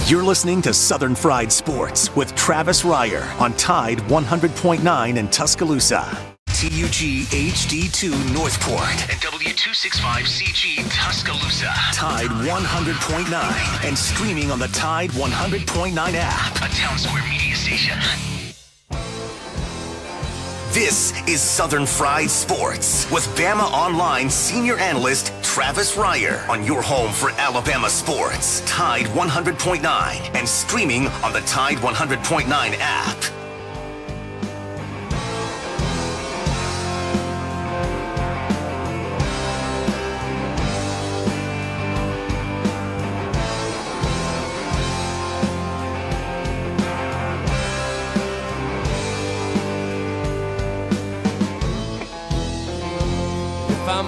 You're listening to Southern Fried Sports with Travis Reier on Tide 100.9 in Tuscaloosa. TUG HD2 Northport and W265CG Tuscaloosa. Tide 100.9 and streaming on the Tide 100.9 app. A Town Square media station. This is Southern Fried Sports with Bama Online senior analyst Travis Reier on your home for Alabama sports. Tide 100.9 and streaming on the Tide 100.9 app.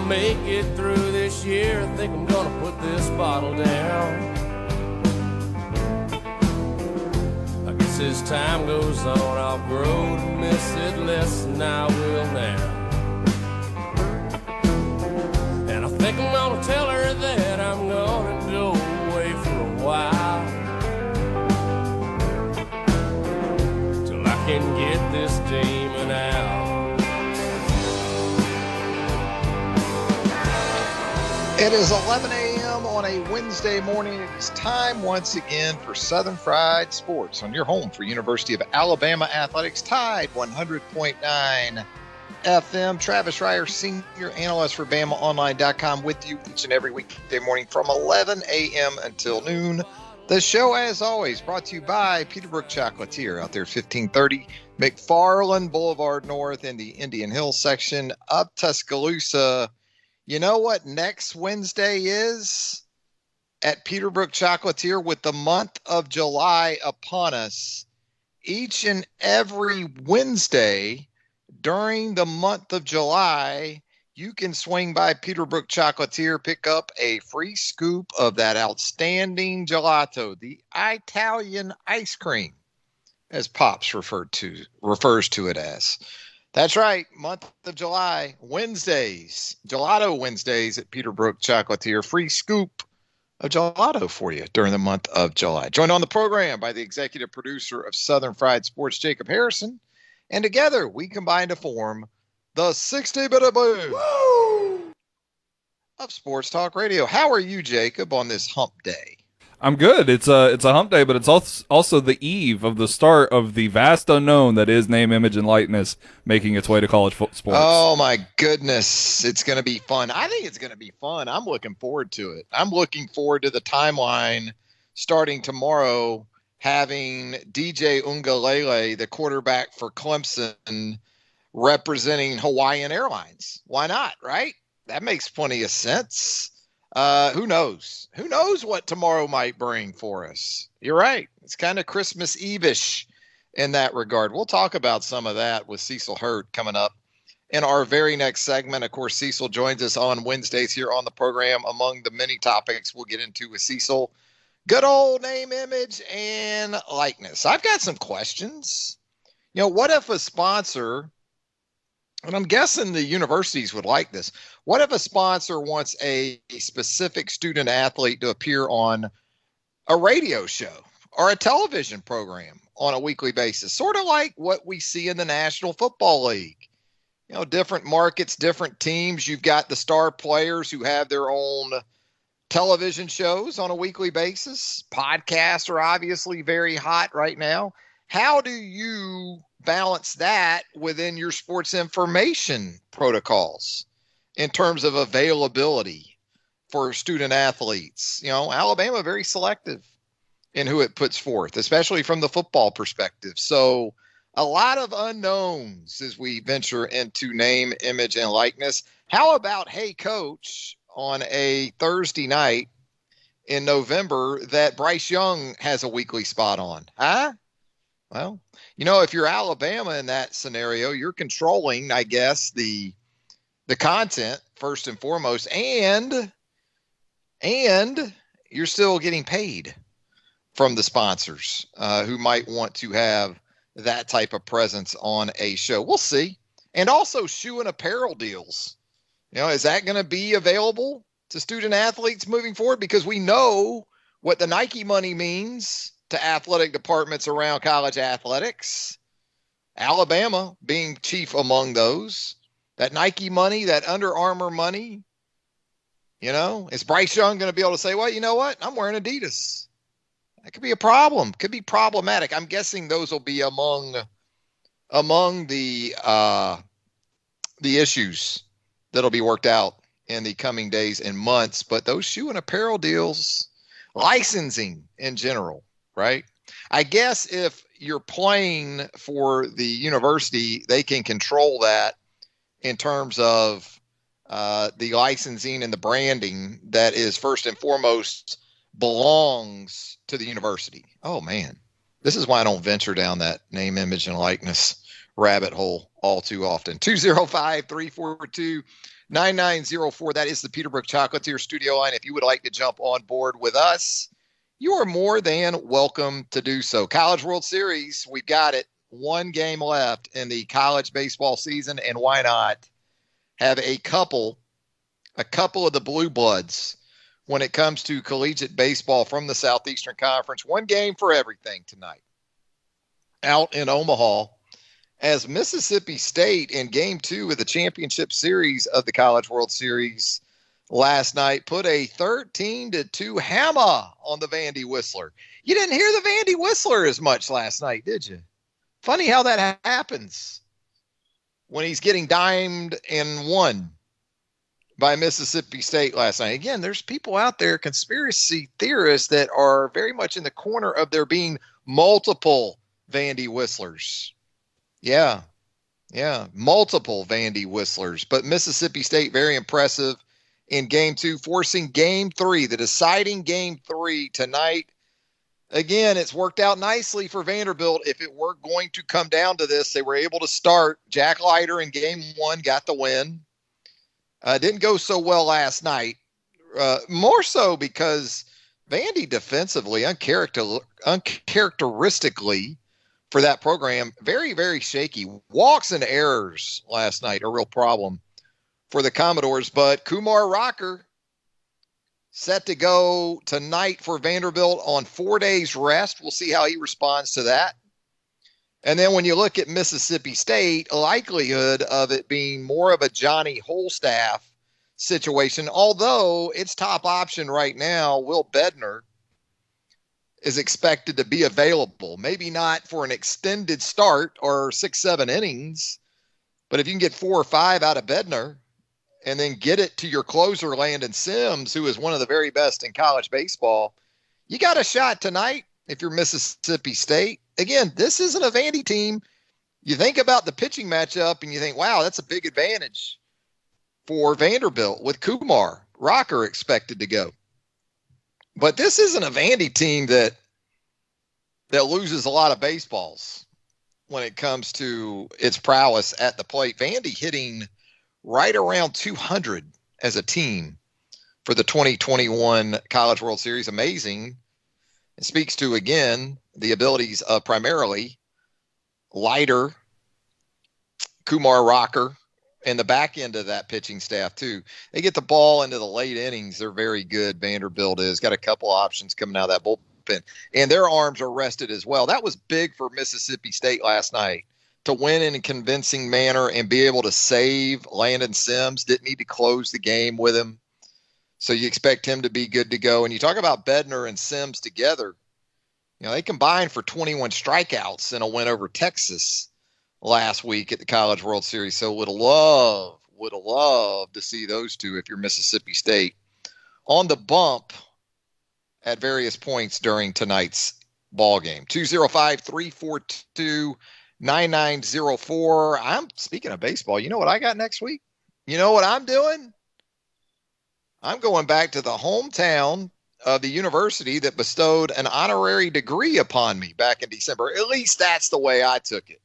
Make it through this year, I think I'm gonna put this bottle down. I guess as time goes on, I'll grow to miss it less than I will now. And I think I'm gonna tell her that I'm gonna go away for a while, till I can get this demon out. It is 11 a.m. on a Wednesday morning. It is time once again for Southern Fried Sports on your home for University of Alabama Athletics. Tide 100.9 FM. Travis Reier, senior analyst for BamaOnline.com, with you each and every weekday morning from 11 a.m. until noon. The show, as always, brought to you by Peterbrook Chocolatier out there, 1530 McFarland Boulevard North in the Indian Hills section of Tuscaloosa. You know what next Wednesday is at Peterbrook Chocolatier with the month of July upon us? Each and every Wednesday during the month of July, you can swing by Peterbrook Chocolatier, pick up a free scoop of that outstanding gelato, the Italian ice cream, as Pops refers to it as. That's right, month of July, Wednesdays, Gelato Wednesdays at Peterbrook Chocolatier. Free scoop of gelato for you during the month of July. Joined on the program by the executive producer of Southern Fried Sports, Jacob Harrison. And together we combine to form the 60-minute boom of Sports Talk Radio. How are you, Jacob, on this hump day? I'm good. It's a hump day, but it's also the eve of the start of the vast unknown that is name, image, and likeness making its way to college sports. Oh, my goodness. It's going to be fun. I think it's going to be fun. I'm looking forward to it. I'm looking forward to the timeline starting tomorrow, having DJ Uiagalelei, the quarterback for Clemson, representing Hawaiian Airlines. Why not, right? That makes plenty of sense. Who knows? Who knows what tomorrow might bring for us? You're right. It's kind of Christmas Eve-ish in that regard. We'll talk about some of that with Cecil Hurt coming up in our very next segment. Of course, Cecil joins us on Wednesdays here on the program. Among the many topics we'll get into with Cecil, good old name, image, and likeness. I've got some questions. You know, what if a sponsor, and I'm guessing the universities would like this, what if a sponsor wants a specific student athlete to appear on a radio show or a television program on a weekly basis, sort of like what we see in the National Football League? You know, different markets, different teams. You've got the star players who have their own television shows on a weekly basis. Podcasts are obviously very hot right now. How do you balance that within your sports information protocols in terms of availability for student athletes? You know, Alabama very selective in who it puts forth, especially from the football perspective. So a lot of unknowns as we venture into name, image, and likeness. How about Hey Coach on a Thursday night in November that Bryce Young has a weekly spot on? Huh? Well, you know, if you're Alabama in that scenario, you're controlling, I guess, the content first and foremost, and you're still getting paid from the sponsors who might want to have that type of presence on a show. We'll see. And also shoe and apparel deals. You know, is that going to be available to student athletes moving forward? Because we know what the Nike money means to athletic departments around college athletics, Alabama being chief among those. That Nike money, that Under Armour money, is Bryce Young going to be able to say, well, you know what? I'm wearing Adidas. That could be a problem. Could be problematic. I'm guessing those will be among the issues that'll be worked out in the coming days and months. But those shoe and apparel deals, licensing in general, right? I guess if you're playing for the university, they can control that in terms of the licensing and the branding that is first and foremost belongs to the university. Oh, man. This is why I don't venture down that name, image, and likeness rabbit hole all too often. 205-342-9904. That is the Peterbrook Chocolatier studio line. If you would like to jump on board with us, you are more than welcome to do so. College World Series, we've got it. One game left in the college baseball season, and why not have a couple of the blue bloods when it comes to collegiate baseball from the Southeastern Conference. One game for everything tonight out in Omaha, as Mississippi State in game 2 of the championship series of the College World Series last night put a 13-2 hammer on the Vandy Whistler. You didn't hear the Vandy Whistler as much last night, did you? Funny how that happens when he's getting dimed and won by Mississippi State last night. Again, there's people out there, conspiracy theorists, that are very much in the corner of there being multiple Vandy Whistlers. Yeah, multiple Vandy Whistlers. But Mississippi State, very impressive in game 2, forcing game 3, the deciding game 3 tonight. Again, it's worked out nicely for Vanderbilt. If it were going to come down to this, they were able to start. Jack Leiter in game 1 got the win. Didn't go so well last night. More so because Vandy defensively, uncharacteristically for that program, very, very shaky. Walks and errors last night, a real problem for the Commodores. But Kumar Rocker set to go tonight for Vanderbilt on 4 days rest. We'll see how he responds to that. And then when you look at Mississippi State, likelihood of it being more of a Johnny Holstaff situation, although its top option right now, Will Bednar, is expected to be available. Maybe not for an extended start or 6-7 innings, but if you can get 4 or 5 out of Bednar and then get it to your closer, Landon Sims, who is one of the very best in college baseball, you got a shot tonight if you're Mississippi State. Again, this isn't a Vandy team. You think about the pitching matchup and you think, wow, that's a big advantage for Vanderbilt with Kumar Rocker expected to go. But this isn't a Vandy team that loses a lot of baseballs when it comes to its prowess at the plate. Vandy hitting right around 200 as a team for the 2021 College World Series. Amazing. It speaks to, again, the abilities of primarily Leiter, Kumar Rocker, and the back end of that pitching staff, too. They get the ball into the late innings. They're very good. Vanderbilt is. Got a couple options coming out of that bullpen. And their arms are rested as well. That was big for Mississippi State last night to win in a convincing manner and be able to save Landon Sims. Didn't need to close the game with him. So you expect him to be good to go. And you talk about Bednar and Sims together. You know, they combined for 21 strikeouts in a win over Texas last week at the College World Series. So would have loved to see those two if you're Mississippi State on the bump at various points during tonight's ball game. 205-342-9904. I'm speaking of baseball. You know what I got next week? You know what I'm doing? I'm going back to the hometown of the university that bestowed an honorary degree upon me back in December. At least that's the way I took it.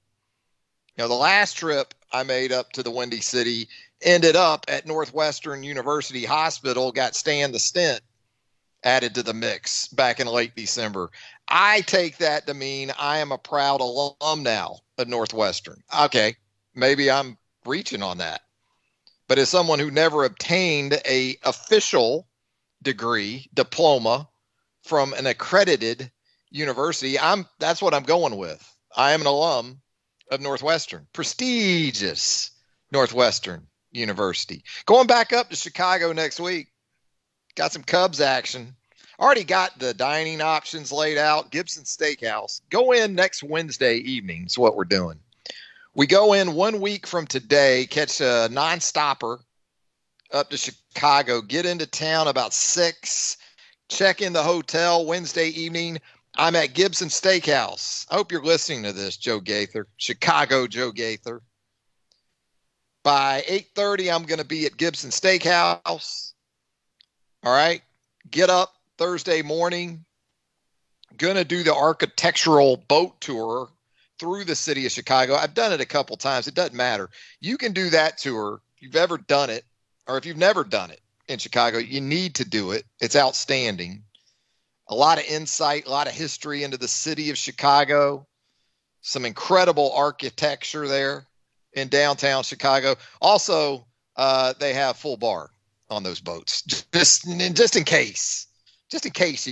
You know, the last trip I made up to the Windy City ended up at Northwestern University Hospital, got Stan the Stent added to the mix back in late December. I take that to mean I am a proud alum now of Northwestern. Okay, maybe I'm reaching on that. But as someone who never obtained a official degree, diploma from an accredited university. That's what I'm going with. I am an alum of Northwestern, prestigious Northwestern University. Going back up to Chicago next week. Got some Cubs action. Already got the dining options laid out. Gibson Steakhouse. Go in next Wednesday evening is what we're doing. We go in 1 week from today, catch a non-stopper up to Chicago, get into town about 6, check in the hotel Wednesday evening. I'm at Gibson Steakhouse. I hope you're listening to this, Joe Gaither, Chicago Joe Gaither. By 8:30, I'm going to be at Gibson Steakhouse. All right. Get up Thursday morning. Going to do the architectural boat tour through the city of Chicago. I've done it a couple times. It doesn't matter. You can do that tour if you've ever done it, or if you've never done it in Chicago, you need to do it. It's outstanding. A lot of insight, a lot of history into the city of Chicago. Some incredible architecture there in downtown Chicago. Also, they have full bar on those boats, just in case you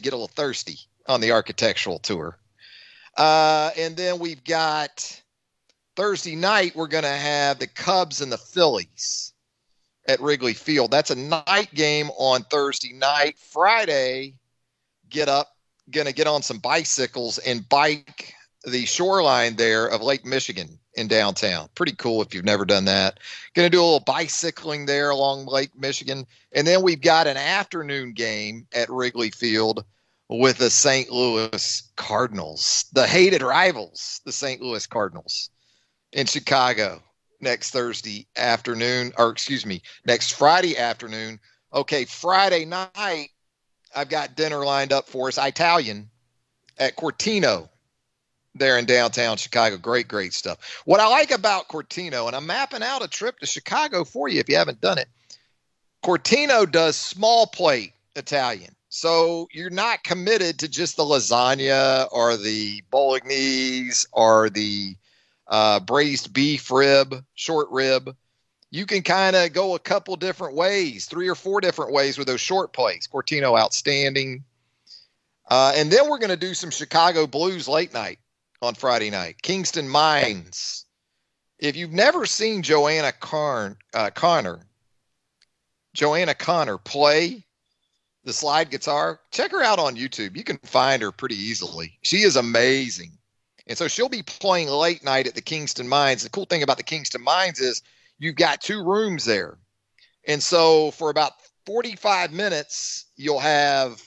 get a little thirsty on the architectural tour. And then we've got Thursday night, we're going to have the Cubs and the Phillies at Wrigley Field. That's a night game on Thursday night. Friday, going to get on some bicycles and bike the shoreline there of Lake Michigan in downtown. Pretty cool if you've never done that. Going to do a little bicycling there along Lake Michigan. And then we've got an afternoon game at Wrigley Field with the St. Louis Cardinals, the hated rivals, the St. Louis Cardinals in Chicago next Friday afternoon. Okay, Friday night, I've got dinner lined up for us, Italian at Cortino there in downtown Chicago. Great, great stuff. What I like about Cortino, and I'm mapping out a trip to Chicago for you if you haven't done it. Cortino does small plate Italian. So you're not committed to just the lasagna or the bolognese or the braised beef rib, short rib. You can kind of go a couple different ways, 3 or 4 different ways with those short plates. Cortino, outstanding. And then we're going to do some Chicago Blues late night on Friday night. Kingston Mines. If you've never seen Joanna Connor play the slide guitar, check her out on YouTube. You can find her pretty easily. She is amazing. And so she'll be playing late night at the Kingston Mines. The cool thing about the Kingston Mines is you've got 2 rooms there. And so for about 45 minutes, you'll have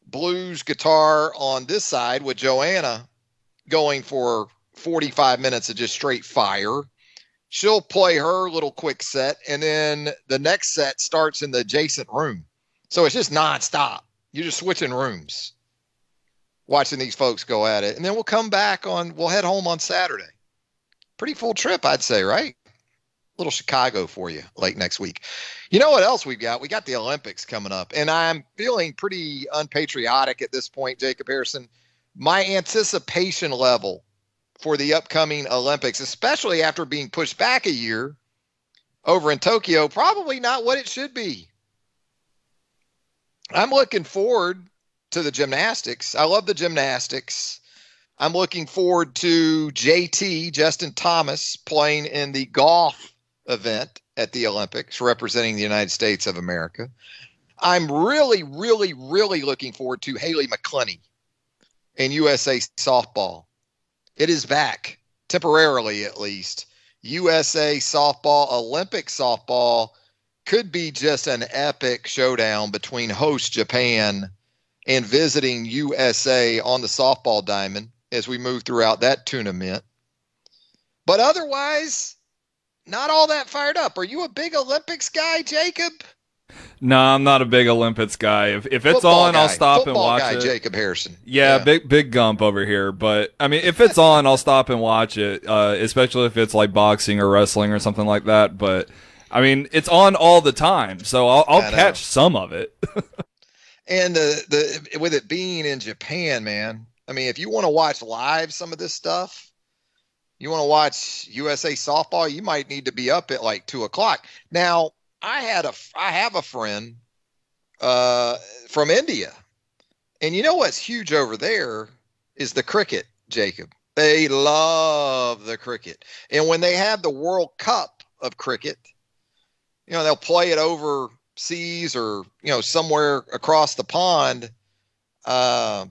blues guitar on this side with Joanna going for 45 minutes of just straight fire. She'll play her little quick set, and then the next set starts in the adjacent room. So it's just nonstop. You're just switching rooms, watching these folks go at it. And then we'll head home on Saturday. Pretty full trip, I'd say, right? Little Chicago for you late next week. You know what else we've got? We got the Olympics coming up, and I'm feeling pretty unpatriotic at this point, Jacob Harrison. My anticipation level for the upcoming Olympics, especially after being pushed back a year over in Tokyo, probably not what it should be. I'm looking forward to the gymnastics. I love the gymnastics. I'm looking forward to JT, Justin Thomas, playing in the golf event at the Olympics, representing the United States of America. I'm really, really, really looking forward to Haley McClenny in USA softball. It is back, temporarily at least. USA softball, Olympic softball could be just an epic showdown between host Japan and visiting USA on the softball diamond as we move throughout that tournament. But otherwise, not all that fired up. Are you a big Olympics guy, Jacob? No, I'm not a big Olympics guy. If it's Football on, guy. I'll stop and Football watch guy, it. Jacob Harrison. Yeah, big gump over here. But I mean, if it's on, I'll stop and watch it. Especially if it's like boxing or wrestling or something like that. But I mean, it's on all the time, so I'll catch some of it. And with it being in Japan, man. I mean, if you want to watch live some of this stuff, you want to watch USA softball, you might need to be up at like 2:00. Now, I have a friend from India And you know what's huge over there is the cricket, Jacob. They love the cricket. And when they have the World Cup of cricket, they'll play it overseas or, somewhere across the pond. My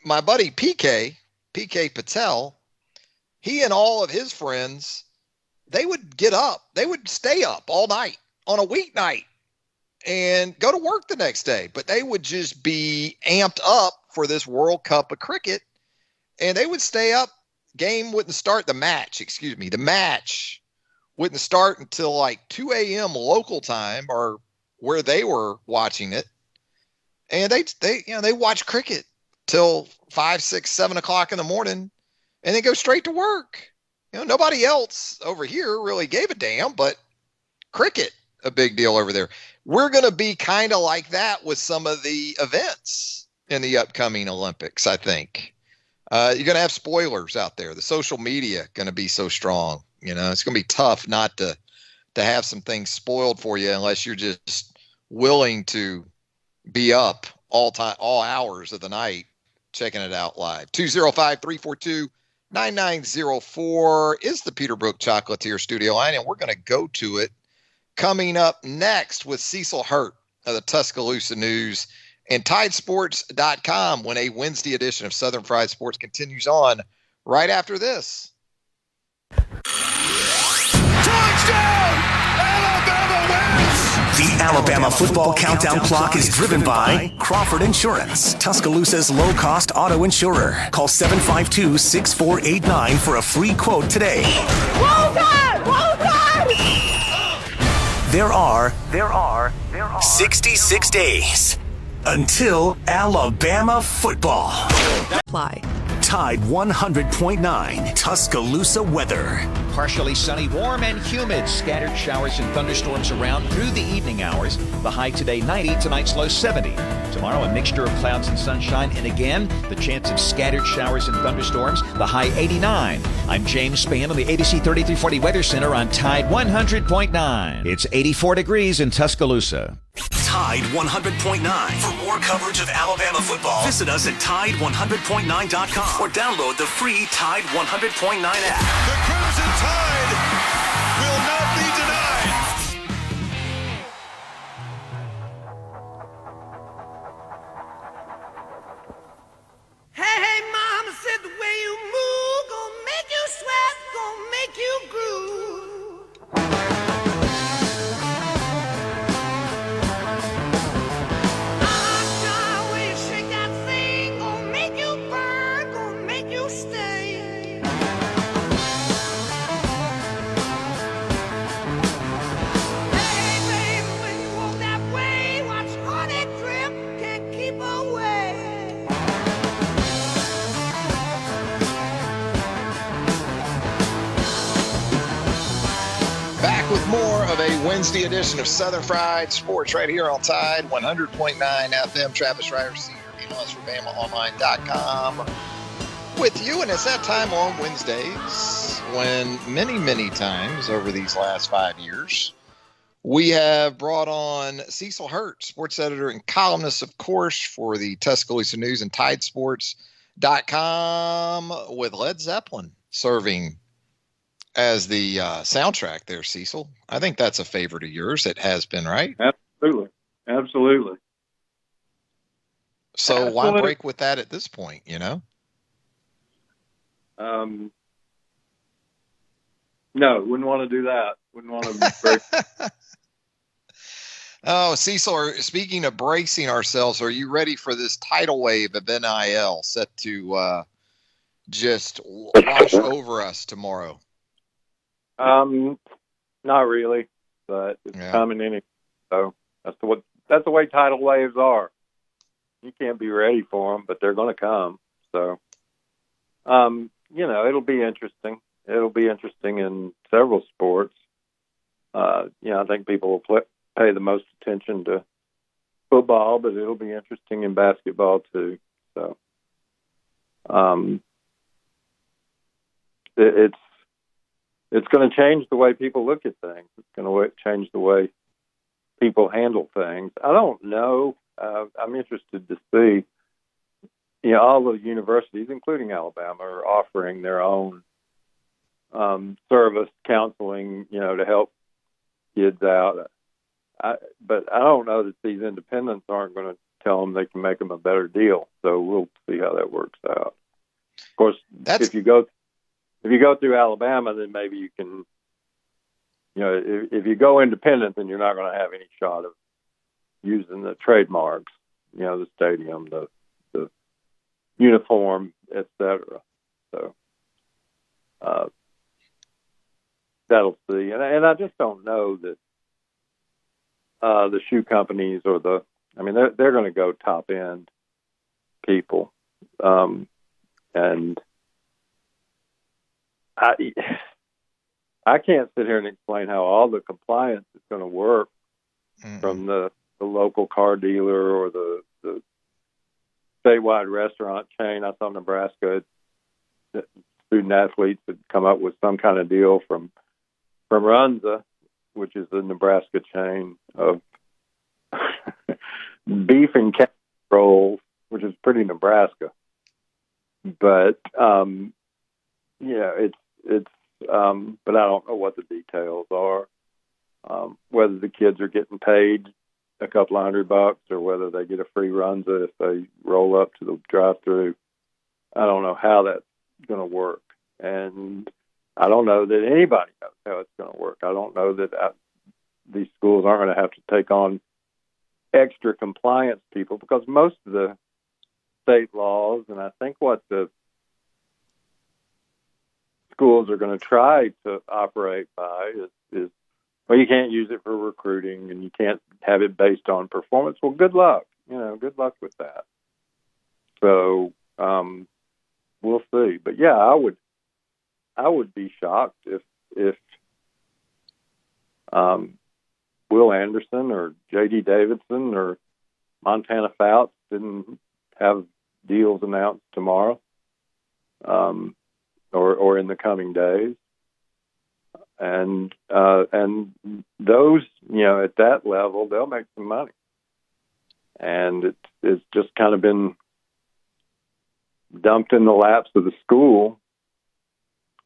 buddy PK Patel, he and all of his friends, they would get up. They would stay up all night on a weeknight and go to work the next day. But they would just be amped up for this World Cup of cricket. And they would stay up. The match wouldn't start until like 2 a.m. local time or where they were watching it. And they watch cricket till 5, 6, 7 o'clock in the morning and then go straight to work. Nobody else over here really gave a damn, but cricket, a big deal over there. We're going to be kind of like that with some of the events in the upcoming Olympics, I think. You're going to have spoilers out there. The social media going to be so strong. It's going to be tough not to have some things spoiled for you unless you're just willing to be up all hours of the night checking it out live. 205-342-9904 is the Peterbrooke Chocolatier studio line, and we're going to go to it coming up next with Cecil Hurt of the Tuscaloosa News and Tidesports.com when a Wednesday edition of Southern Fried Sports continues on right after this. Touchdown! Alabama wins! The Alabama football countdown clock is driven by Crawford Insurance, Tuscaloosa's low-cost auto insurer. Call 752-6489 for a free quote today. Roll Tide! Roll Tide! There are 66 days until Alabama football. Apply. Tide 100.9 Tuscaloosa weather. Partially sunny, warm and humid. Scattered showers and thunderstorms around through the evening hours. The high today 90, tonight's low 70. Tomorrow a mixture of clouds and sunshine, and again the chance of scattered showers and thunderstorms. The high 89. I'm James Spann on the ABC 3340 Weather Center on Tide 100.9. It's 84 degrees in Tuscaloosa. Tide 100.9. For more coverage of Alabama football, visit us at Tide100.9.com or download the free Tide 100.9 app. The Crimson Tide will not be denied. Hey, mama said the way you move gonna make you sweat, gonna make you groove. More of a Wednesday edition of Southern Fried Sports right here on Tide 100.9 FM. Travis Ryder, Senior Analyst for BamaOnline.com with you. And it's that time on Wednesdays when many times over these last 5 years, we have brought on Cecil Hurt, sports editor and columnist, of course, for the Tuscaloosa News and Tidesports.com with Led Zeppelin serving as the soundtrack there, Cecil. I think that's a favorite of yours. It has been, right? Absolutely. So why break with that at this point, No, wouldn't want to do that. Wouldn't want to break. Oh, Cecil, speaking of bracing ourselves, are you ready for this tidal wave of NIL set to just wash over us tomorrow? Not really, but it's coming in. So that's the way tidal waves are. You can't be ready for them, but they're going to come. So, it'll be interesting. It'll be interesting in several sports. I think people will pay the most attention to football, but it'll be interesting in basketball too. So, it's going to change the way people look at things. It's going to change the way people handle things. I don't know I'm interested to see. All the universities, including Alabama, are offering their own service counseling, to help kids out. But I don't know that these independents aren't going to tell them they can make them a better deal. So we'll see how that works out. Of course, if you go through Alabama, then maybe you can, if you go independent, then you're not going to have any shot of using the trademarks, the stadium, the uniform, etc. So that'll see. And I just don't know that the shoe companies or they're going to go top end people, and I can't sit here and explain how all the compliance is going to work from the local car dealer or the statewide restaurant chain. I saw Nebraska student athletes had come up with some kind of deal from Runza, which is the Nebraska chain of beef and cat rolls, which is pretty Nebraska. But but I don't know what the details are. Whether the kids are getting paid a couple of $100 or whether they get a free Runza if they roll up to the drive-through. I don't know how that's going to work. And I don't know that anybody knows how it's going to work. I don't know that these schools aren't going to have to take on extra compliance people, because most of the state laws, and I think what the schools are going to try to operate by is well, you can't use it for recruiting and you can't have it based on performance. Well, good luck. Good luck with that. So we'll see. But yeah, I would be shocked if Will Anderson or J.D. Davidson or Montana Fouts didn't have deals announced tomorrow or in the coming days. And those, at that level, they'll make some money. And it's just kind of been dumped in the laps of the school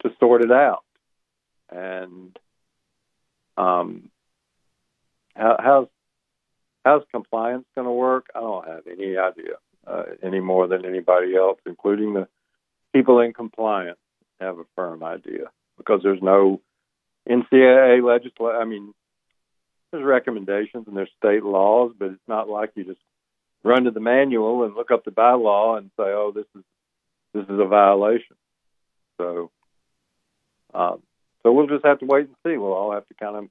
to sort it out. And how's compliance going to work? I don't have any idea any more than anybody else, including the people in compliance have a firm idea, because there's no NCAA legislation. I mean, there's recommendations and there's state laws, but it's not like you just run to the manual and look up the bylaw and say, "Oh, this is a violation." So we'll just have to wait and see. We'll all have to kind of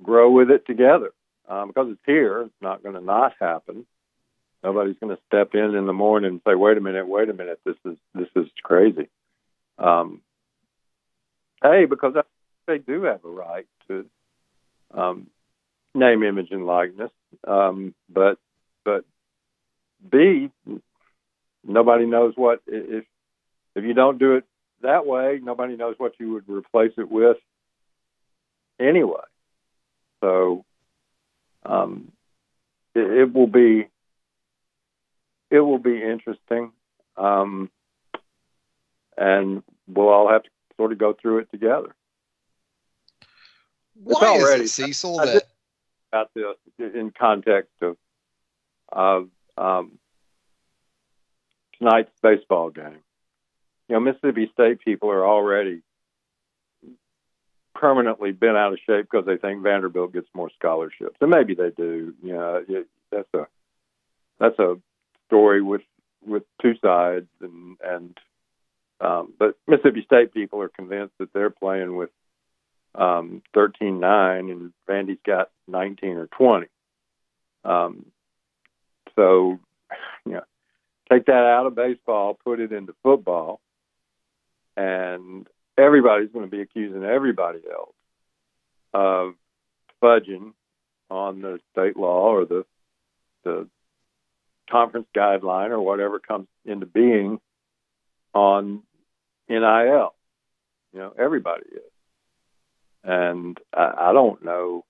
grow with it together, because it's here. It's not going to not happen. Nobody's going to step in the morning and say, "Wait a minute, this is crazy." Because they do have a right to name, image, and likeness, but B, nobody knows what if you don't do it that way. Nobody knows what you would replace it with anyway. So it will be interesting, and we'll all have to sort of go through it together. Why is it, Cecil, that about this in context of tonight's baseball game? Mississippi State people are already permanently bent out of shape because they think Vanderbilt gets more scholarships, and maybe they do. That's a story with two sides, but Mississippi State people are convinced that they're playing with 13-9, and Vandy's got 19 or 20. So, take that out of baseball, put it into football, and everybody's going to be accusing everybody else of fudging on the state law or the conference guideline or whatever comes into being on NIL. Everybody is. And I don't know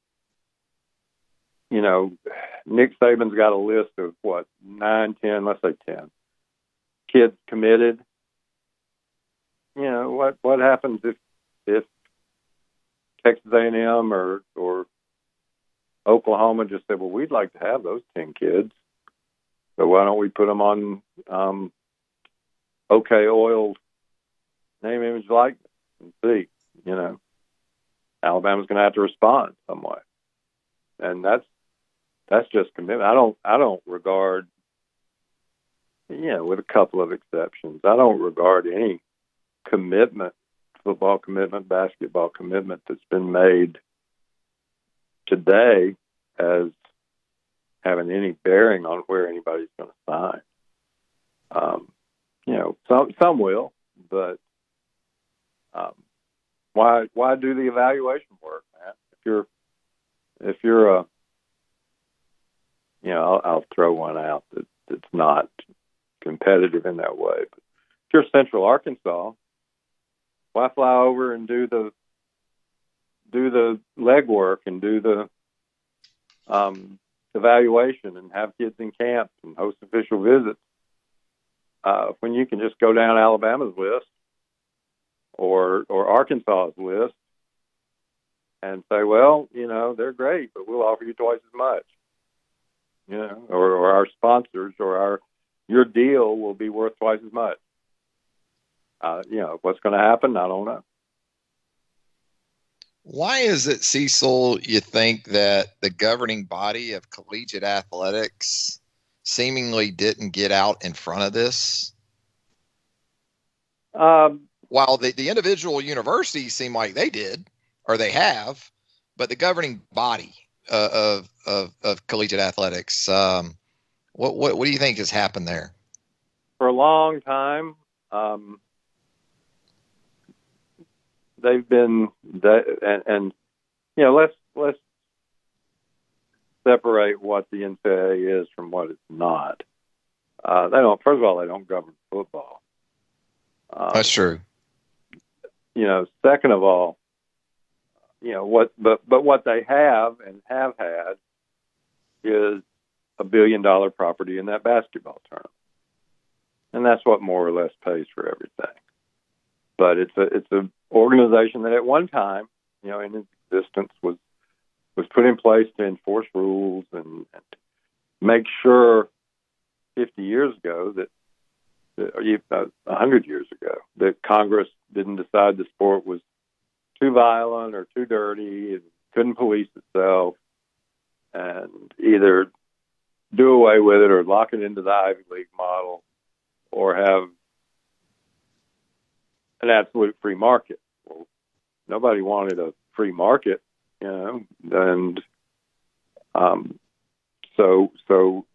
Nick Saban's got a list of 9, 10, let's say 10 kids committed. What happens if Texas A&M or Oklahoma just said, well, we'd like to have those 10 kids, so why don't we put them on OK Oil name, image, likeness and see? Alabama's going to have to respond some way, and that's just commitment. I don't regard, with a couple of exceptions, I don't regard any commitment, football commitment, basketball commitment that's been made today as having any bearing on where anybody's going to sign. Some will, but why do the evaluation work, Matt? If you're I'll throw one out that's not competitive in that way. But if you're Central Arkansas, why fly over and do the legwork and do the evaluation and have kids in camp and host official visits when you can just go down Alabama's list or Arkansas's list and say, well, they're great, but we'll offer you twice as much. Or our sponsors or your deal will be worth twice as much. What's going to happen, I don't know. Why is it, Cecil, you think that the governing body of collegiate athletics seemingly didn't get out in front of this? While the individual universities seem like they did, or they have, but the governing body of collegiate athletics, what do you think has happened there? For a long time, they've been let's separate what the NCAA is from what it's not. First of all, they don't govern football. That's true. Second of all, what they have and have had is $1 billion property in that basketball tournament, and that's what more or less pays for everything. But it's a organization that at one time, in its existence, was put in place to enforce rules and make sure 50 years ago that 100 years ago that Congress didn't decide the sport was too violent or too dirty and couldn't police itself, and either do away with it or lock it into the Ivy League model or have an absolute free market. Well, nobody wanted a free market, and so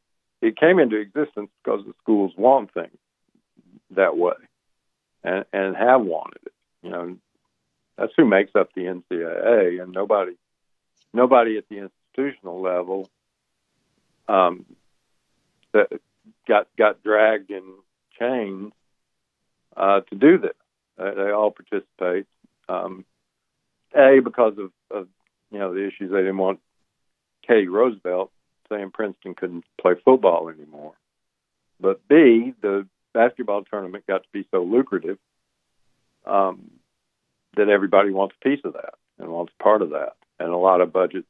it came into existence because the schools want things that way and have wanted it. That's who makes up the NCAA, and nobody at the institutional level that got dragged in chains to do this. They all participate. Because of the issues, they didn't want Teddy Roosevelt saying Princeton couldn't play football anymore. But B, the basketball tournament got to be so lucrative that everybody wants a piece of that and wants part of that. And a lot of budgets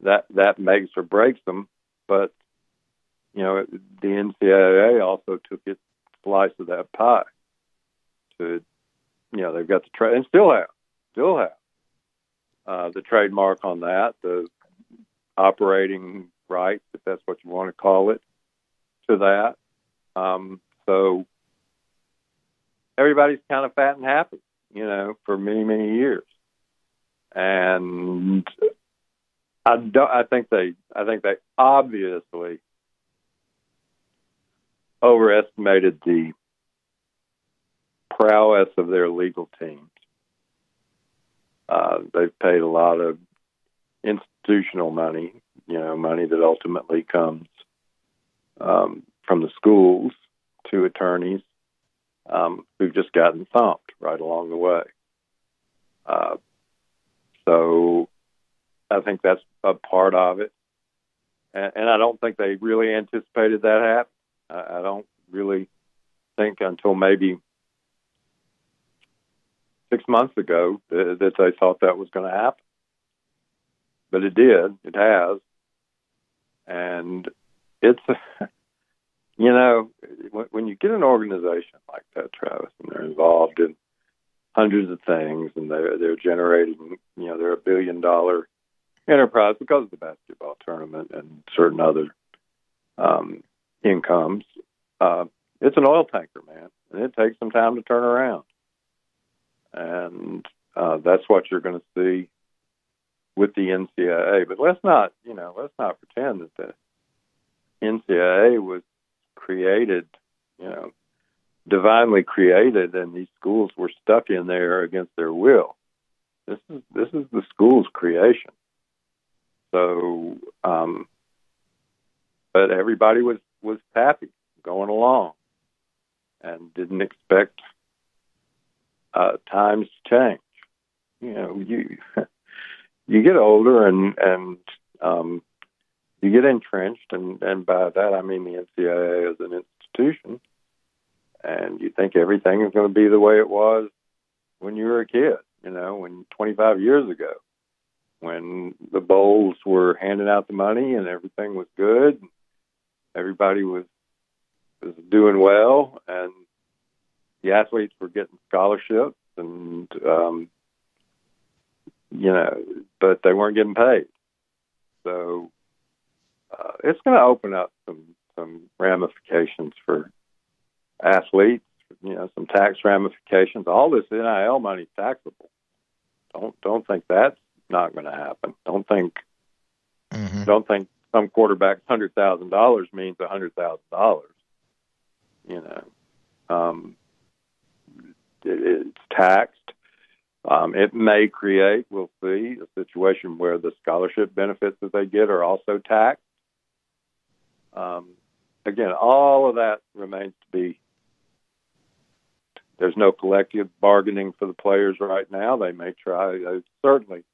that makes or breaks them. But the NCAA also took its slice of that pie. They've got the trade and still have the trademark on that, the operating rights, if that's what you want to call it, to that. So everybody's kind of fat and happy, for many, many years. And I think they obviously overestimated the prowess of their legal teams. They've paid a lot of institutional money, money that ultimately comes from the schools to attorneys who've just gotten thumped right along the way. So I think that's a part of it. and I don't think they really anticipated that happen. I don't really think until maybe 6 months ago that they thought that was going to happen. But it did. It has. And it's, when you get an organization like that, Travis, and they're involved in hundreds of things, and they're generating, they're $1 billion enterprise because of the basketball tournament and certain other incomes. It's an oil tanker, man, and it takes some time to turn around. And that's what you're going to see with the NCAA. But let's not pretend that the NCAA was created, divinely created, and these schools were stuck in there against their will. This is the school's creation. So, but everybody was happy going along and didn't expect times to change. You get older and you get entrenched, and by that I mean the NCAA as an institution, and you think everything is going to be the way it was when you were a kid, when 25 years ago, when the bowls were handing out the money and everything was good, everybody was doing well, and the athletes were getting scholarships, and but they weren't getting paid. So it's going to open up some ramifications for athletes, some tax ramifications. All this NIL money is taxable. Don't think that's not going to happen. Don't think some quarterback's $100,000 means $100,000. It's taxed. It may create, we'll see, a situation where the scholarship benefits that they get are also taxed. Again, all of that remains to be. There's no collective bargaining for the players right now. They may try. Certainly,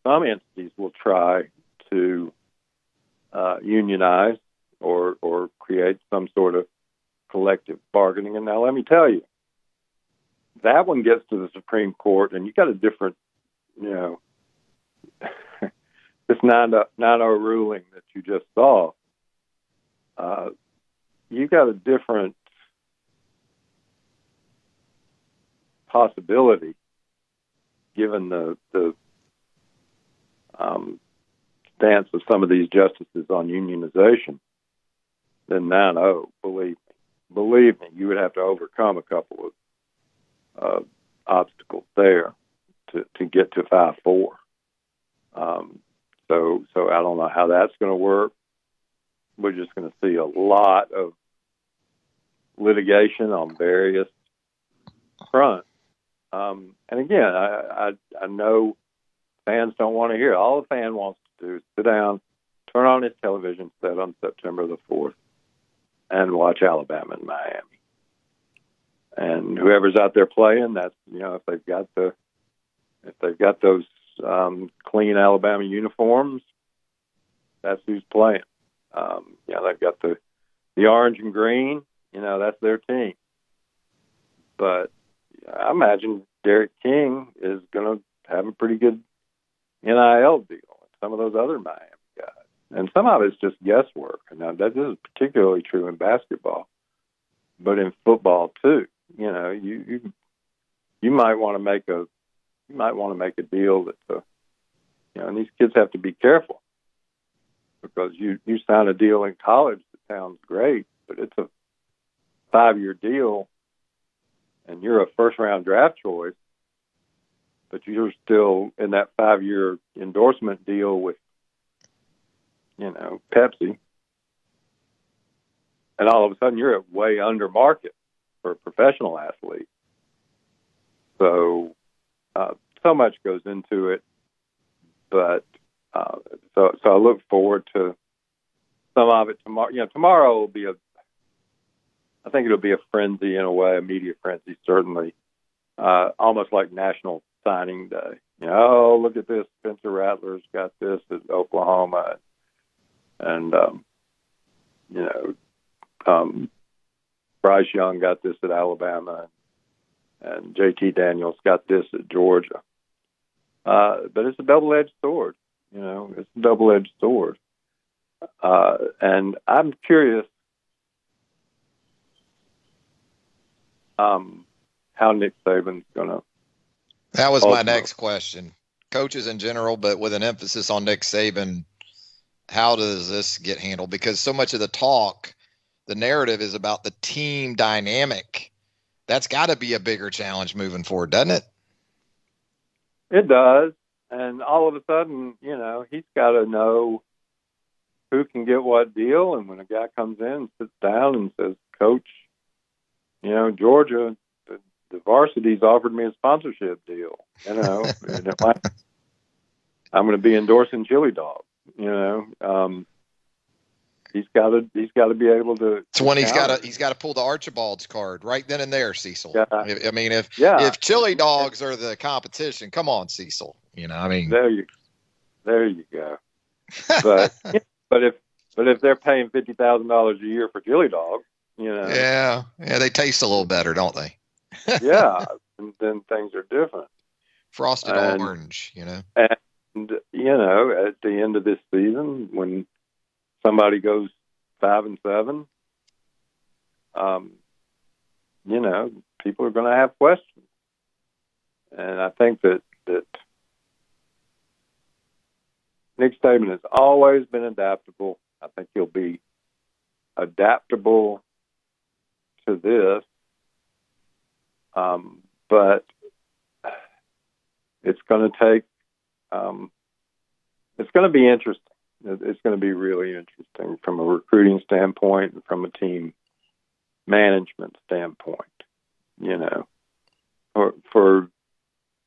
some entities will try to unionize or create some sort of collective bargaining. And now let me tell you, that one gets to the Supreme Court, and you got a different, this 9-0 ruling that you just saw, you got a different possibility given the stance of some of these justices on unionization than 9-0. Believe me, you would have to overcome a couple of obstacles there to get to 5-4. So I don't know how that's going to work. We're just going to see a lot of litigation on various fronts. And again, I know fans don't want to hear it. All the fan wants to do is sit down, turn on his television set on September the 4th, and watch Alabama and Miami. And whoever's out there playing, that's if they've got those clean Alabama uniforms, that's who's playing. They've got the orange and green. That's their team. But I imagine Derek King is going to have a pretty good NIL deal. Some of those other Miami guys, and some of it's just guesswork. And now that is particularly true in basketball, but in football too. You might want to make a deal that and these kids have to be careful, because you sign a deal in college that sounds great, but it's a 5-year deal, and you're a first-round draft choice, but you're still in that 5-year endorsement deal with Pepsi, and all of a sudden you're at way under market for a professional athlete. So so much goes into it, but so I look forward to some of it tomorrow. Tomorrow will be I think it'll be a frenzy in a way, a media frenzy, certainly, almost like National Signing Day. Look at this, Spencer Rattler's got this at Oklahoma. And Bryce Young got this at Alabama, and JT Daniels got this at Georgia. But it's a double-edged sword. It's a double-edged sword. And I'm curious how Nick Saban's going to. That was my next question. Coaches in general, but with an emphasis on Nick Saban, how does this get handled? Because so much of the talk, the narrative is about the team dynamic. That's got to be a bigger challenge moving forward, doesn't it? It does. And all of a sudden, he's got to know who can get what deal. And when a guy comes in and sits down and says, Coach, Georgia, the varsity's offered me a sponsorship deal. I'm going to be endorsing Chili Dog. He's got to be able to. It's when he's got to pull the Archibald's card right then and there, Cecil. Yeah. If Chili Dogs are the competition, come on, Cecil. There you go. But but if they're paying $50,000 a year for Chili Dog, yeah, they taste a little better, don't they? Yeah, and then things are different. Frosted orange, And at the end of this season, when somebody goes 5-7, people are going to have questions, and I think that Nick Saban has always been adaptable. I think he'll be adaptable to this, but it's going to take. It's going to be interesting. It's going to be really interesting from a recruiting standpoint and from a team management standpoint. For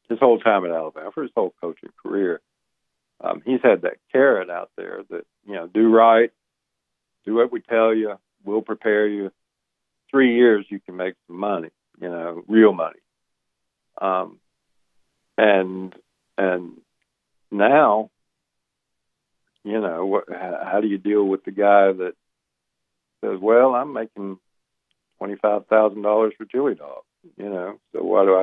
his whole time at Alabama, for his whole coaching career, he's had that carrot out there that do right, do what we tell you, we'll prepare you. 3 years, you can make some money, real money. And now, how do you deal with the guy that says, "Well, I'm making $25,000 for Chili Dog," so why do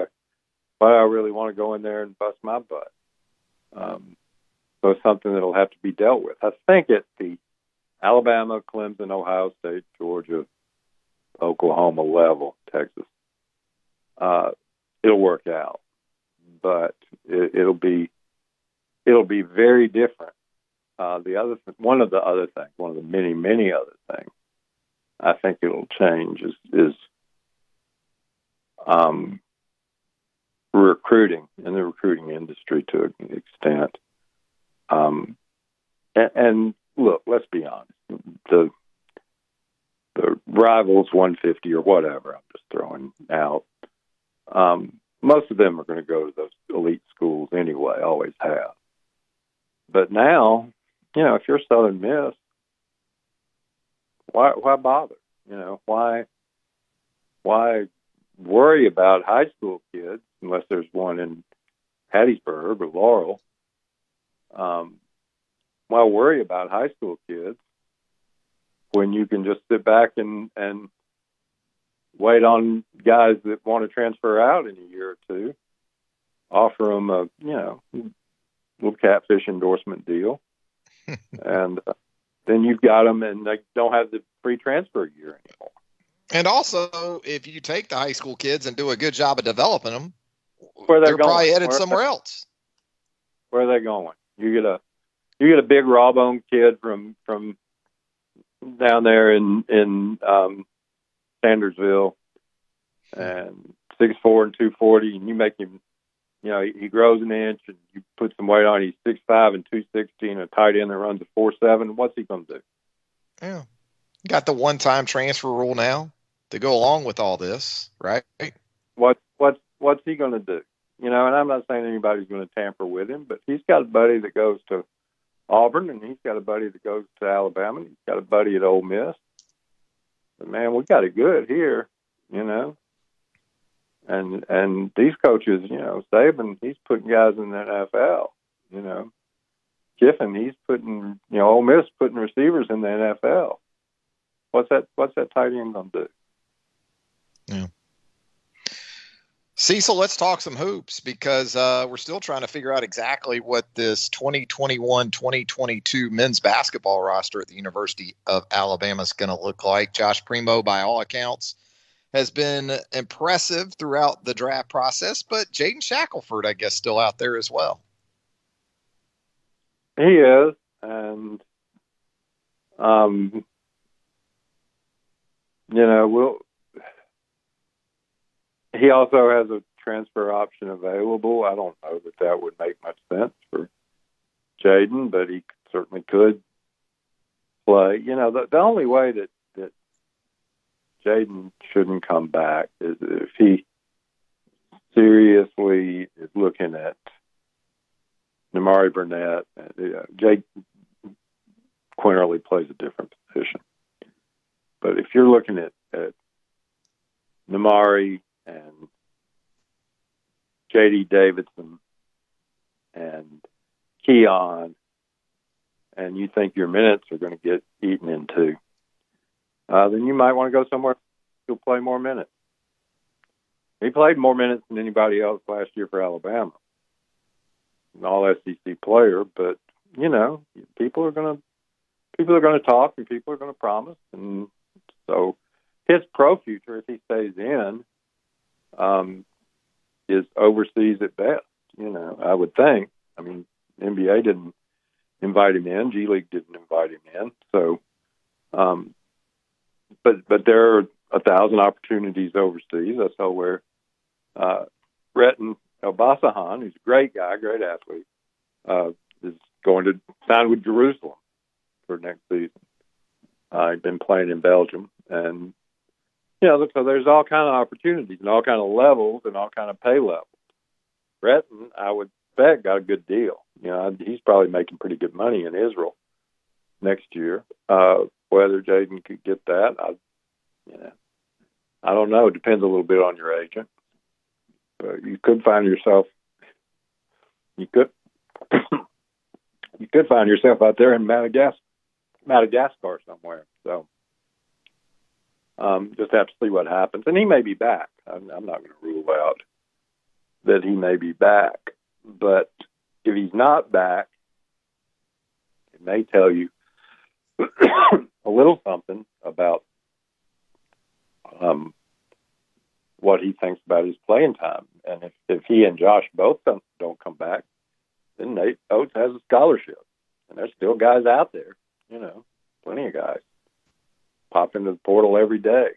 I really want to go in there and bust my butt? So it's something that'll have to be dealt with. I think at the Alabama, Clemson, Ohio State, Georgia, Oklahoma level, Texas, it'll work out, but it'll be very different. One of the many other things I think it'll change is recruiting in the recruiting industry to an extent. And look, let's be honest, the Rivals 150 or whatever, I'm just throwing out, most of them are going to go to those elite schools anyway, always have. But now, if you're Southern Miss, why bother? Why worry about high school kids unless there's one in Hattiesburg or Laurel? Why worry about high school kids when you can just sit back and wait on guys that want to transfer out in a year or two, offer them a little catfish endorsement deal, and then you've got them, and they don't have the free transfer year anymore. And also, if you take the high school kids and do a good job of developing them, they're probably headed somewhere else. Where are they going? You get a big raw-boned kid from down there in Sandersville, and 6'4" and 240, and you make him, he grows an inch, and you put some weight on. He's 6'5" and 260, and a tight end that runs a 4.7. What's he going to do? Yeah, got the one-time transfer rule now to go along with all this, right? What's he going to do? And I'm not saying anybody's going to tamper with him, but he's got a buddy that goes to Auburn, and he's got a buddy that goes to Alabama, and he's got a buddy at Ole Miss. But man, we got it good here, And these coaches, Saban, he's putting guys in the NFL. Kiffin, he's putting, Ole Miss putting receivers in the NFL. What's that tight end going to do? Yeah. Cecil, let's talk some hoops because we're still trying to figure out exactly what this 2021-2022 men's basketball roster at the University of Alabama is going to look like. Josh Primo, by all accounts, has been impressive throughout the draft process, but Jaden Shackelford, I guess, still out there as well. He is, and he also has a transfer option available. I don't know that would make much sense for Jaden, but he certainly could play. The only way that Jaden shouldn't come back is if he seriously is looking at Nimari Burnett. Jake Quinterly plays a different position. But if you're looking at Nimari and J.D. Davidson and Keon, and you think your minutes are going to get eaten into, then you might want to go somewhere to play more minutes. He played more minutes than anybody else last year for Alabama. An all-SEC player, but, people are going to talk and people are going to promise. And so his pro future, if he stays in, is overseas at best, I would think. I mean, NBA didn't invite him in. G League didn't invite him in. So, but there are 1,000 opportunities overseas. I saw where Breton Elbasahan, who's a great guy, great athlete, is going to sign with Jerusalem for next season. He's been playing in Belgium. And, so there's all kind of opportunities and all kind of levels and all kind of pay levels. Breton, I would bet, got a good deal. He's probably making pretty good money in Israel next year. Whether Jaden could get that, I don't know. It depends a little bit on your agent. But you could find yourself out there in Madagascar somewhere. So just have to see what happens. And he may be back. I'm not going to rule out that he may be back. But if he's not back, it may tell you a little something about what he thinks about his playing time. And if he and Josh both don't come back, then Nate Oates has a scholarship. And there's still guys out there, plenty of guys pop into the portal every day,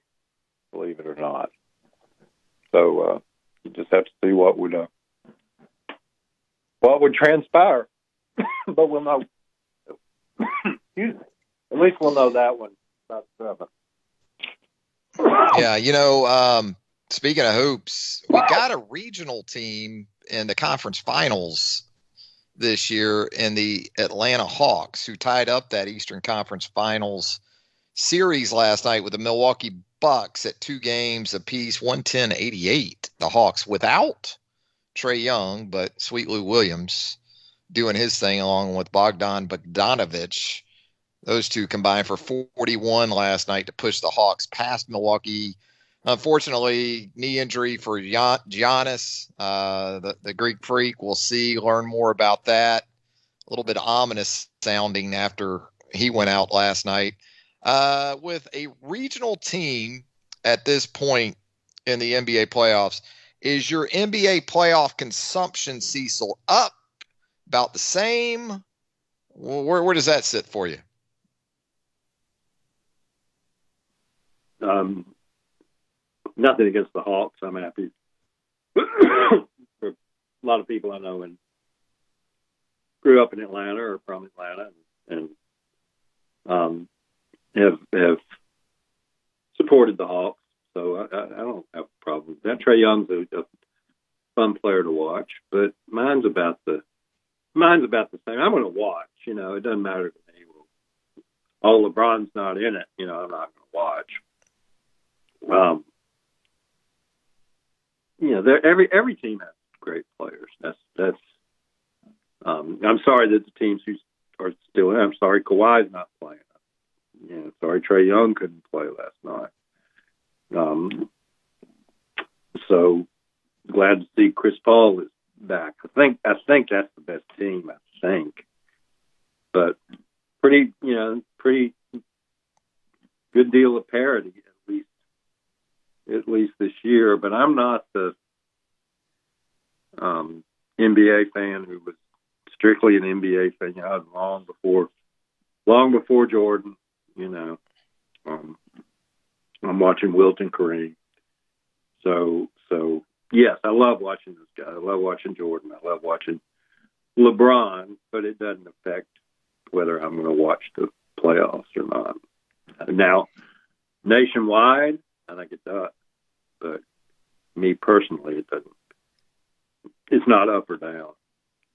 believe it or not. So you just have to see what would transpire. But we'll know. Excuse me. At least we'll know that one about 7. Yeah, speaking of hoops, we got a regional team in the conference finals this year in the Atlanta Hawks, who tied up that Eastern Conference Finals series last night with the Milwaukee Bucks at 2 games apiece, 110-88. The Hawks without Trae Young, but Sweet Lou Williams doing his thing along with Bogdan Bogdanovic. Those two combined for 41 last night to push the Hawks past Milwaukee. Unfortunately, knee injury for Giannis, the Greek Freak. We'll see, learn more about that. A little bit ominous sounding after he went out last night. With a regional team at this point in the NBA playoffs, is your NBA playoff consumption, Cecil, up, about the same? Where does that sit for you? Nothing against the Hawks. I'm happy. For a lot of people I know and grew up in Atlanta or from Atlanta and have supported the Hawks. So I don't have a problem with that. Trae Young's a fun player to watch, but mine's about the same. I'm going to watch. It doesn't matter to me. Oh, LeBron's not in it. I'm not going to watch. Every team has great players. That's. I'm sorry that the teams whose or still am. Sorry, Kawhi's not playing. Sorry, Trae Young couldn't play last night. So glad to see Chris Paul is back. I think that's the best team. I think, but pretty good deal of parity at least this year. But I'm not the NBA fan who was strictly an NBA fan. Long before Jordan. I'm watching Wilt and Kareem. So yes, I love watching this guy. I love watching Jordan. I love watching LeBron, but it doesn't affect whether I'm going to watch the playoffs or not. Now, nationwide, I think it does, but me personally, it doesn't. It's not up or down.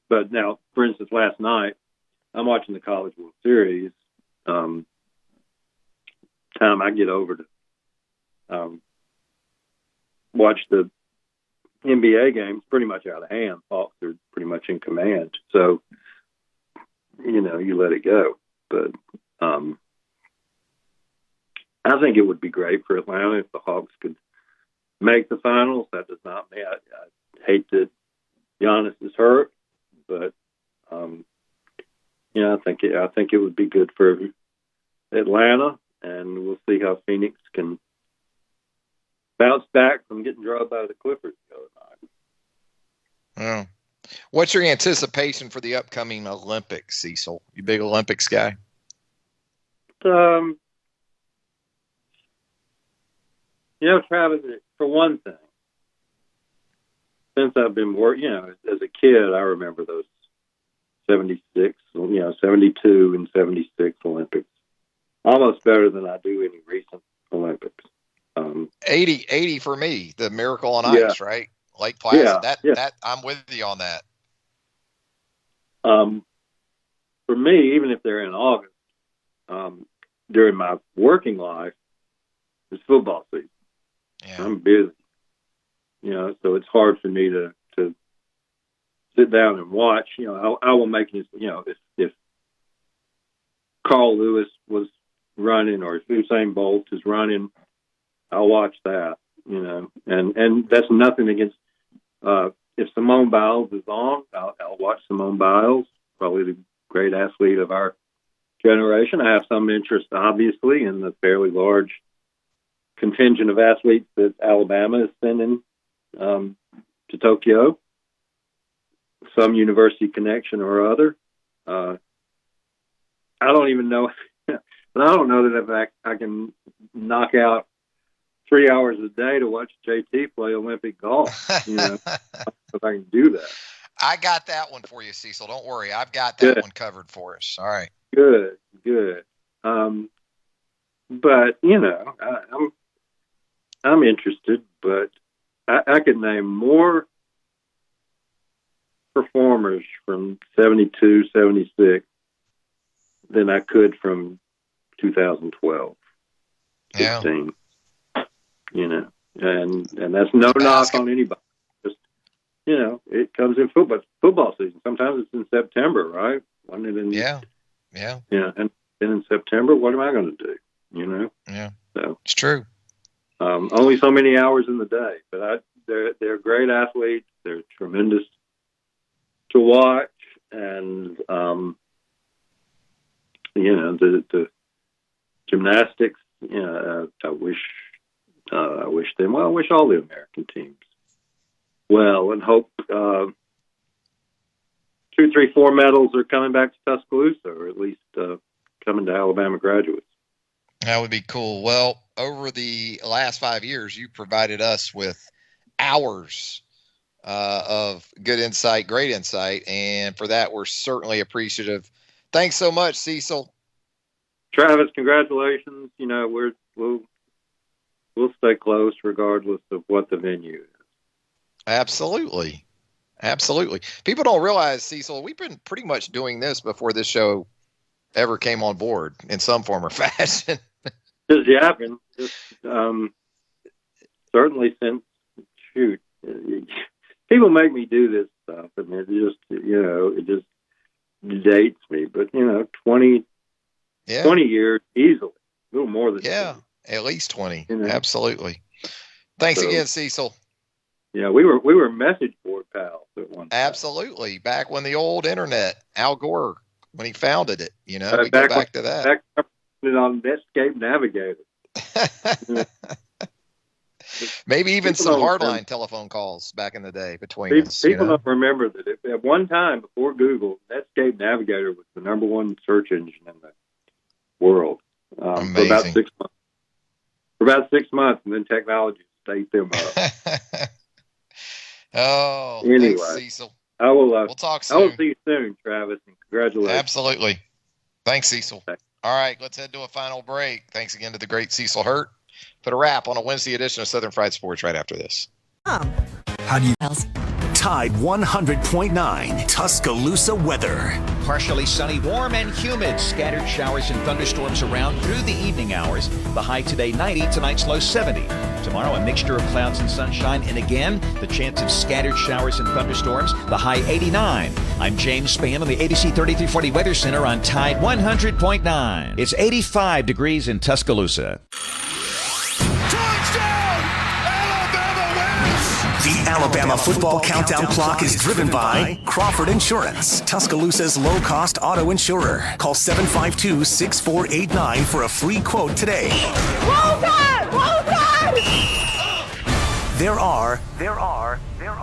But now, for instance, last night, I'm watching the College World Series. Time I get over to watch the NBA games, pretty much out of hand. Hawks are pretty much in command. So, you let it go. But I think it would be great for Atlanta if the Hawks could make the finals. That does not mean I hate that Giannis is hurt, but I think it would be good for Atlanta, and we'll see how Phoenix can bounce back from getting drubbed by the Clippers the other night. Yeah. What's your anticipation for the upcoming Olympics, Cecil? You big Olympics guy? Travis, for one thing, since I've been working, as a kid, I remember those 72 and 76 Olympics almost better than I do any recent Olympics. 80 for me, the Miracle on Ice, right? Lake Placid. That I'm with you on that. For me, even if they're in August, during my working life, it's football season. Yeah. I'm busy, so it's hard for me to sit down and watch. I will make this. If Carl Lewis was running or if Usain Bolt is running, I'll watch that. And that's nothing against. If Simone Biles is on, I'll watch Simone Biles, probably the great athlete of our generation. I have some interest, obviously, in the fairly large contingent of athletes that Alabama is sending to Tokyo, some university connection or other. I don't even know, but I don't know that if I can knock out 3 hours a day to watch JT play Olympic golf. If I can do that. I got that one for you, Cecil. Don't worry. I've got that one covered for us. All right. Good. But, I'm interested, but I could name more performers from 72, 76 than I could from 2012, 16. And that's no knock on anybody. Just, it comes in football season. Sometimes it's in September, right? Wasn't it in? Yeah. And then in September, what am I going to do? Yeah. So it's true. Only so many hours in the day, but they're great athletes. They're tremendous to watch, and the gymnastics. I wish them well. I wish all the American teams well, and hope 2, 3, 4 medals are coming back to Tuscaloosa, or at least coming to Alabama graduates. That would be cool. Well, over the last 5 years, you provided us with hours of good insight, great insight, and for that, we're certainly appreciative. Thanks so much, Cecil. Travis, congratulations. We'll stay close regardless of what the venue is. Absolutely. People don't realize, Cecil, we've been pretty much doing this before this show ever came on board in some form or fashion. Just yapping. Certainly since, people make me do this stuff, and it just dates me, but 20 years easily, a little more than 20. At least 20. Absolutely. Thanks again, Cecil. Yeah, we were message board pals at one time. Absolutely. Back when the old internet, Al Gore, when he founded it, we go back to that. Back on Netscape Navigator. Maybe even some hardline telephone calls back in the day between us. People don't remember that at one time before Google, Netscape Navigator was the number one search engine in the world. Amazing. For about 6 months, and then technology stayed them up. Anyway, thanks, Cecil. We'll talk soon. I will see you soon, Travis, and congratulations. Absolutely. Thanks, Cecil. Okay. All right, let's head to a final break. Thanks again to the great Cecil Hurt. Put a wrap on a Wednesday edition of Southern Fried Sports right after this. How do you Tide 100.9 Tuscaloosa weather. Partially sunny, warm and humid. Scattered showers and thunderstorms around through the evening hours. The high today 90, tonight's low 70. Tomorrow a mixture of clouds and sunshine, and again the chance of scattered showers and thunderstorms. The high 89. I'm James Spann on the ABC 3340 Weather Center on Tide 100.9. It's 85 degrees in Tuscaloosa. The Alabama football countdown clock is driven by Crawford Insurance, Tuscaloosa's low-cost auto insurer. Call 752-6489 for a free quote today. Roll Tide! Roll Tide! There are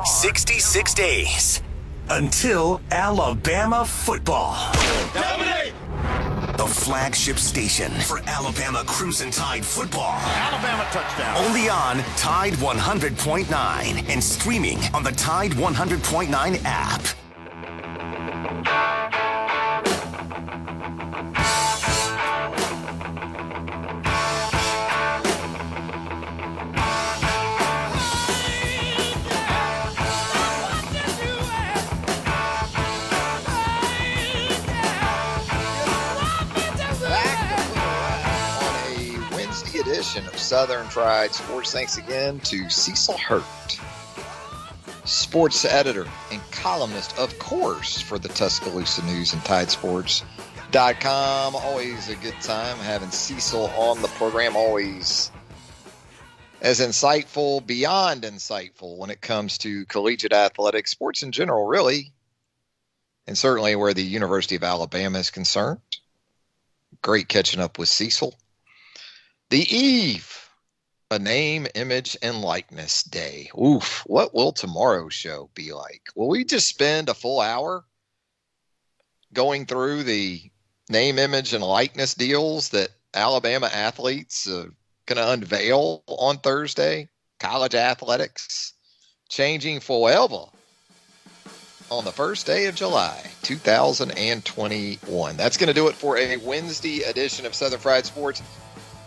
66 days until Alabama football. Dominate! The flagship station for Alabama Cruisin' Tide football. Alabama touchdown. Only on Tide 100.9 and streaming on the Tide 100.9 app. Edition of Southern Fried Sports. Thanks again to Cecil Hurt, sports editor and columnist, of course, for the Tuscaloosa News and TideSports.com. Always a good time having Cecil on the program. Always as insightful, beyond insightful, when it comes to collegiate athletics, sports in general, really, and certainly where the University of Alabama is concerned. Great catching up with Cecil. The eve, a name, image, and likeness day. Oof, what will tomorrow's show be like? Will we just spend a full hour going through the name, image, and likeness deals that Alabama athletes are going to unveil on Thursday? College athletics changing forever on the first day of July, 2021. That's going to do it for a Wednesday edition of Southern Fried Sports.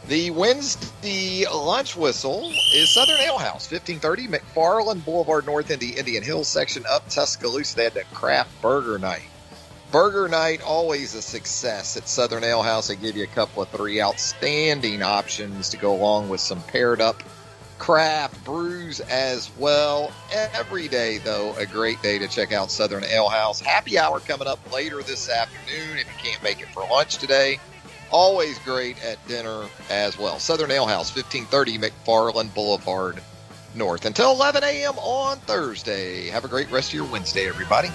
The Wednesday lunch whistle is Southern Ale House, 1530 McFarland Boulevard North in the Indian Hills section up Tuscaloosa. They had the craft burger night. Burger night, always a success at Southern Ale House. They give you a couple of 3 outstanding options to go along with some paired up craft brews as well. Every day, though, a great day to check out Southern Ale House. Happy hour coming up later this afternoon if you can't make it for lunch today. Always great at dinner as well. Southern Ale House, 1530 McFarland Boulevard North. Until 11 a.m. on Thursday. Have a great rest of your Wednesday, everybody.